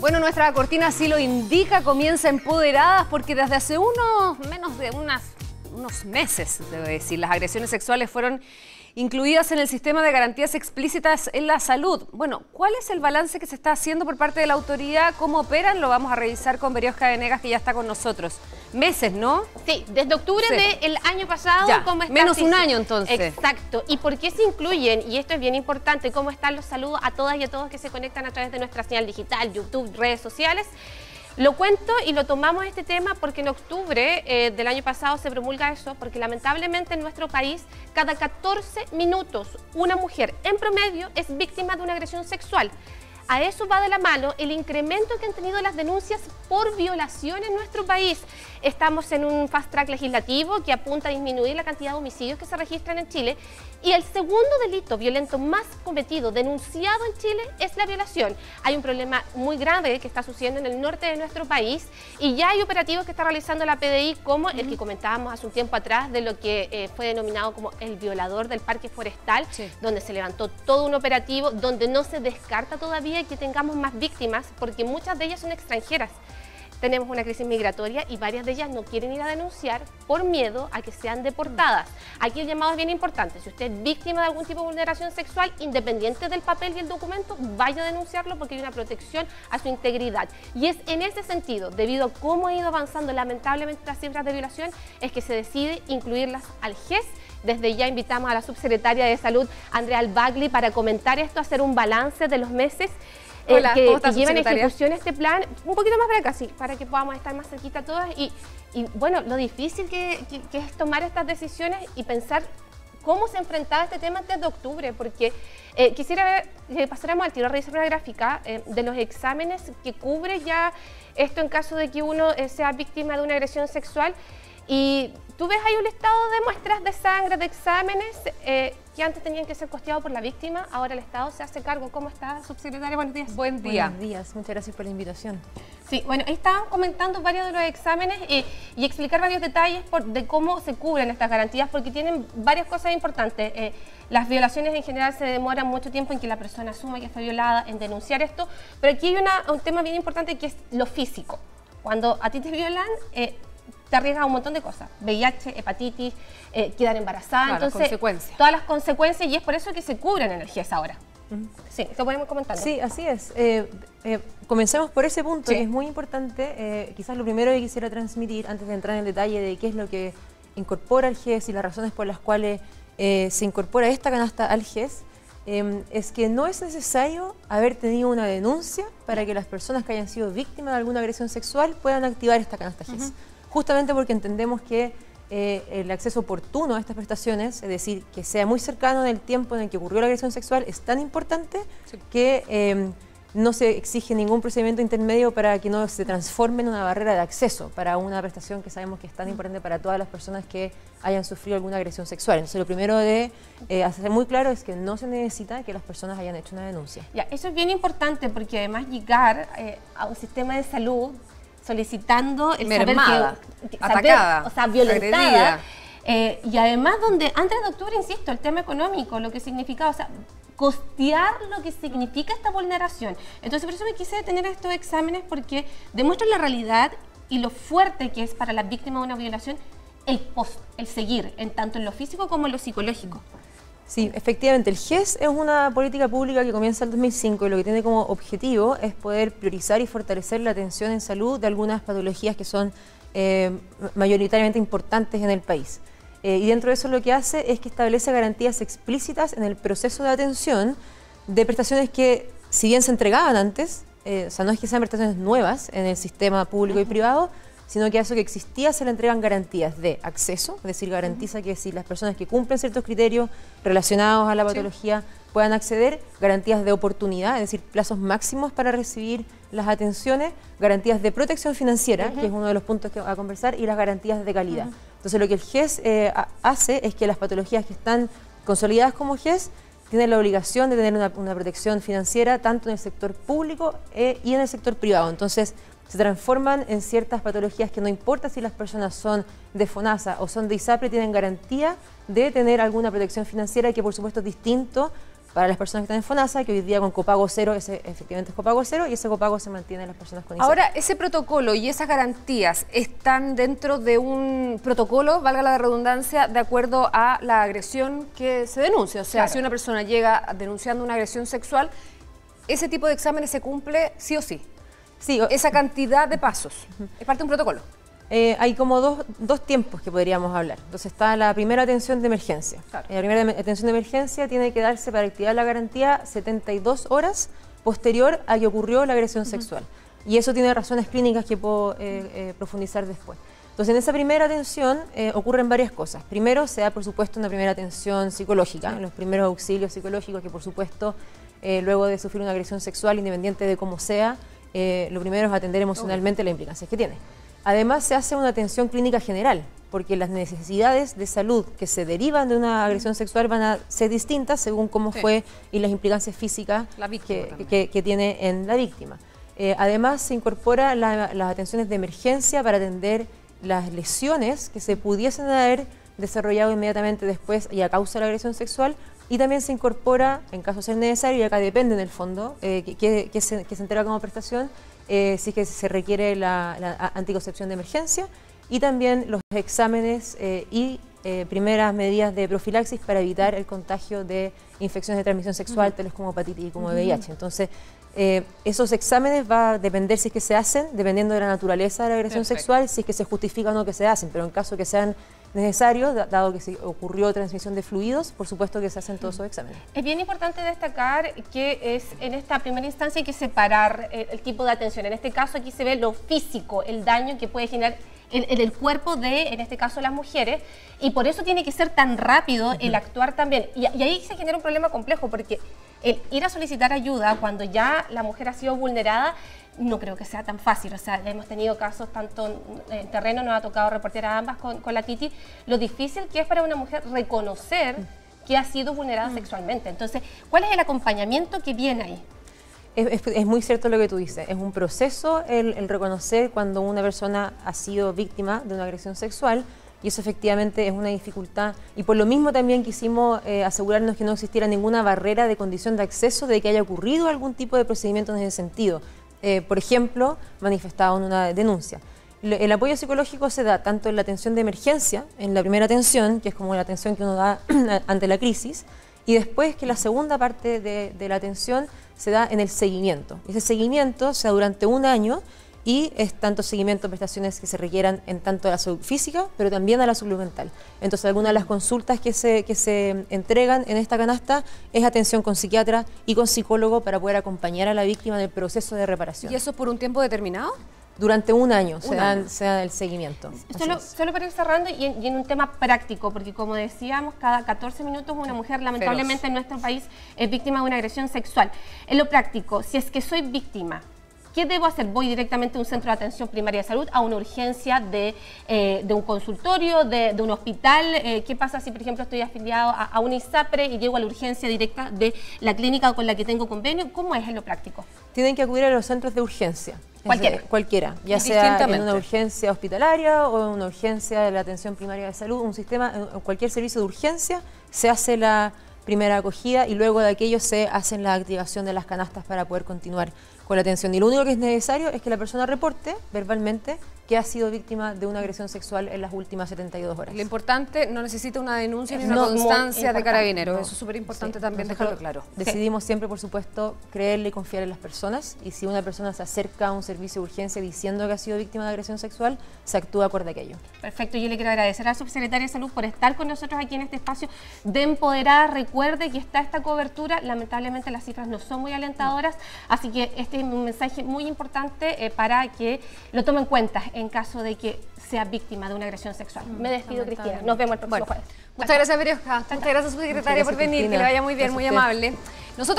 Bueno, nuestra cortina así lo indica, comienza Empoderadas porque desde hace menos de unos meses, debo decir, las agresiones sexuales fueron incluidas en el sistema de garantías explícitas en la salud. Bueno, ¿cuál es el balance que se está haciendo por parte de la autoridad? ¿Cómo operan? Lo vamos a revisar con Berioska Venegas, que ya está con nosotros. Meses, ¿no? Sí, desde octubre del año pasado. Ya, ¿cómo está? menos un año entonces. Exacto. ¿Y por qué se incluyen? Y esto es bien importante, ¿cómo están los saludos a todas y a todos que se conectan a través de nuestra señal digital, YouTube, redes sociales? Lo cuento y lo tomamos este tema porque en octubre del año pasado se promulga eso, porque lamentablemente en nuestro país cada 14 minutos una mujer en promedio es víctima de una agresión sexual. A eso va de la mano el incremento que han tenido las denuncias por violación en nuestro país. Estamos en un fast track legislativo que apunta a disminuir la cantidad de homicidios que se registran en Chile. Y el segundo delito violento más cometido, denunciado en Chile, es la violación. Hay un problema muy grave que está sucediendo en el norte de nuestro país y ya hay operativos que está realizando la PDI, como el que comentábamos hace un tiempo atrás de lo que fue denominado como el violador del parque forestal, donde se levantó todo un operativo, donde no se descarta todavía que tengamos más víctimas, porque muchas de ellas son extranjeras. Tenemos una crisis migratoria y varias de ellas no quieren ir a denunciar por miedo a que sean deportadas. Aquí el llamado es bien importante. Si usted es víctima de algún tipo de vulneración sexual, independiente del papel y el documento, vaya a denunciarlo porque hay una protección a su integridad. Y es en ese sentido, debido a cómo ha ido avanzando lamentablemente las cifras de violación, es que se decide incluirlas al GES. Desde ya invitamos a la subsecretaria de Salud, Andrea Albagli, para comentar esto, hacer un balance de los meses. Hola, que en llevan ejecución este plan, un poquito más para acá, sí, para que podamos estar más cerquita todas y bueno, lo difícil que es tomar estas decisiones y pensar cómo se enfrentaba este tema antes de octubre, porque quisiera ver, que pasáramos al tiro a revisar una gráfica de los exámenes que cubre ya esto en caso de que uno sea víctima de una agresión sexual. Y tú ves ahí un listado de muestras de sangre, de exámenes que antes tenían que ser costeados por la víctima, ahora el Estado se hace cargo. ¿Cómo está, subsecretaria? Buenos días. Buen día. Buenos días, muchas gracias por la invitación. Sí, bueno, ahí estaban comentando varios de los exámenes y explicar varios detalles de cómo se cubren estas garantías, porque tienen varias cosas importantes. Las violaciones en general se demoran mucho tiempo en que la persona asuma que fue violada, en denunciar esto, pero aquí hay un tema bien importante que es lo físico. Cuando a ti te violan, te arriesgas a un montón de cosas, VIH, hepatitis, quedar embarazada, claro, entonces consecuencias. Todas las consecuencias, y es por eso que se cubren en el GES ahora. Sí, te podemos comentar. Sí, así es. Comencemos por ese punto, que es muy importante. Quizás lo primero que quisiera transmitir, antes de entrar en el detalle de qué es lo que incorpora el GES y las razones por las cuales se incorpora esta canasta al GES, es que no es necesario haber tenido una denuncia para que las personas que hayan sido víctimas de alguna agresión sexual puedan activar esta canasta GES. Justamente porque entendemos que el acceso oportuno a estas prestaciones, es decir, que sea muy cercano en el tiempo en el que ocurrió la agresión sexual, es tan importante que no se exige ningún procedimiento intermedio para que no se transforme en una barrera de acceso para una prestación que sabemos que es tan importante para todas las personas que hayan sufrido alguna agresión sexual. Entonces, lo primero de hacer muy claro es que no se necesita que las personas hayan hecho una denuncia. Ya, eso es bien importante porque además llegar a un sistema de salud solicitando el mermada, saber que, atacada, o sea, violentada, agredida. Y además donde antes de octubre, insisto, el tema económico, lo que significaba, o sea, costear lo que significa esta vulneración. Entonces por eso me quise detener a estos exámenes, porque demuestran la realidad y lo fuerte que es para las víctimas de una violación el seguir, en tanto en lo físico como en lo psicológico. Sí, efectivamente, el GES es una política pública que comienza en el 2005 y lo que tiene como objetivo es poder priorizar y fortalecer la atención en salud de algunas patologías que son mayoritariamente importantes en el país. Y dentro de eso lo que hace es que establece garantías explícitas en el proceso de atención de prestaciones que, si bien se entregaban antes, o sea, no es que sean prestaciones nuevas en el sistema público y privado, sino que a eso que existía se le entregan garantías de acceso, es decir, garantiza que si las personas que cumplen ciertos criterios relacionados a la patología puedan acceder, garantías de oportunidad, es decir, plazos máximos para recibir las atenciones, garantías de protección financiera, que es uno de los puntos que va a conversar, y las garantías de calidad. Entonces, lo que el GES hace es que las patologías que están consolidadas como GES tienen la obligación de tener una protección financiera tanto en el sector público y en el sector privado. Entonces, se transforman en ciertas patologías que no importa si las personas son de FONASA o son de ISAPRE, tienen garantía de tener alguna protección financiera, que por supuesto es distinto para las personas que están en FONASA, que hoy día con copago cero, ese efectivamente es copago cero, y ese copago se mantiene en las personas con ISAPRE. Ahora, ese protocolo y esas garantías están dentro de un protocolo, valga la redundancia, de acuerdo a la agresión que se denuncia. O sea, Claro. si una persona llega denunciando una agresión sexual, ese tipo de exámenes se cumple sí o sí. Sí, Esa cantidad de pasos. Es parte de un protocolo. hay como dos tiempos que podríamos hablar. Entonces está la primera atención de emergencia. Claro. La primera atención de emergencia tiene que darse para activar la garantía 72 horas posterior a que ocurrió la agresión sexual. Y eso tiene razones clínicas que puedo profundizar después. Entonces, en esa primera atención ocurren varias cosas. Primero, se da, por supuesto, una primera atención psicológica, los primeros auxilios psicológicos que, por supuesto, luego de sufrir una agresión sexual, independiente de cómo sea, lo primero es atender emocionalmente las implicancias que tiene. Además, se hace una atención clínica general, porque las necesidades de salud que se derivan de una agresión sexual van a ser distintas según cómo fue y las implicancias físicas La víctima que tiene en la víctima. Además, se incorpora las atenciones de emergencia para atender las lesiones que se pudiesen haber desarrollado inmediatamente después y a causa de la agresión sexual, y también se incorpora, en caso de ser necesario, y acá depende en el fondo, que se entrega como prestación, si es que se requiere la anticoncepción de emergencia, y también los exámenes y primeras medidas de profilaxis para evitar el contagio de infecciones de transmisión sexual, tales como hepatitis y como VIH. Entonces, esos exámenes va a depender si es que se hacen, dependiendo de la naturaleza de la agresión sexual, si es que se justifica o no que se hacen, pero en caso que sean necesarios, dado que se ocurrió transmisión de fluidos, por supuesto que se hacen todos esos exámenes. Es bien importante destacar que es en esta primera instancia hay que separar el tipo de atención. En este caso aquí se ve lo físico, el daño que puede generar en el cuerpo de, en este caso, las mujeres, y por eso tiene que ser tan rápido el actuar también. Y ahí se genera un problema complejo, porque el ir a solicitar ayuda cuando ya la mujer ha sido vulnerada, no creo que sea tan fácil. O sea, hemos tenido casos tanto en terreno, nos ha tocado reportear a ambas con la Titi, lo difícil que es para una mujer reconocer que ha sido vulnerada sexualmente. Entonces, ¿cuál es el acompañamiento que viene ahí? Es muy cierto lo que tú dices, es un proceso el reconocer cuando una persona ha sido víctima de una agresión sexual, y eso efectivamente es una dificultad, y por lo mismo también quisimos asegurarnos que no existiera ninguna barrera de condición de acceso de que haya ocurrido algún tipo de procedimiento en ese sentido, por ejemplo, manifestado en una denuncia. El apoyo psicológico se da tanto en la atención de emergencia, en la primera atención, que es como la atención que uno da ante la crisis, y después que la segunda parte de la atención se da en el seguimiento. Ese seguimiento se da durante un año y es tanto seguimiento, prestaciones que se requieran en tanto a la salud física, pero también a la salud mental. Entonces, algunas de las consultas que se entregan en esta canasta es atención con psiquiatra y con psicólogo para poder acompañar a la víctima en el proceso de reparación. ¿Y eso por un tiempo determinado? Durante un año se da el seguimiento. Solo para ir cerrando y en un tema práctico, porque como decíamos, cada 14 minutos una mujer lamentablemente en nuestro país es víctima de una agresión sexual. En lo práctico, si es que soy víctima, ¿qué debo hacer? ¿Voy directamente a un centro de atención primaria de salud, a una urgencia de un consultorio, de un hospital? ¿Qué pasa si, por ejemplo, estoy afiliado a una ISAPRE y llego a la urgencia directa de la clínica con la que tengo convenio? ¿Cómo es en lo práctico? Tienen que acudir a los centros de urgencia. Cualquiera. Ya sea en una urgencia hospitalaria o en una urgencia de la atención primaria de salud, un sistema, en cualquier servicio de urgencia, se hace la primera acogida y luego de aquello se hacen la activación de las canastas para poder continuar con la atención. Y lo único que es necesario es que la persona reporte verbalmente que ha sido víctima de una agresión sexual en las últimas 72 horas. Lo importante, no necesita una denuncia ni una constancia de carabineros. Eso es súper importante también dejarlo claro. Decidimos siempre, por supuesto, creerle y confiar en las personas, y si una persona se acerca a un servicio de urgencia diciendo que ha sido víctima de agresión sexual, se actúa acorde a aquello. Perfecto, yo le quiero agradecer a la subsecretaria de Salud por estar con nosotros aquí en este espacio de Empoderada. Recuerde que está esta cobertura, lamentablemente las cifras no son muy alentadoras, así que este es un mensaje muy importante para que lo tome en cuenta en caso de que sea víctima de una agresión sexual. Me despido, Cristina. Nos vemos el próximo jueves. Muchas gracias, Berioska. Muchas gracias, subsecretaria, por venir. Que le vaya muy bien, muy amable. Nosotros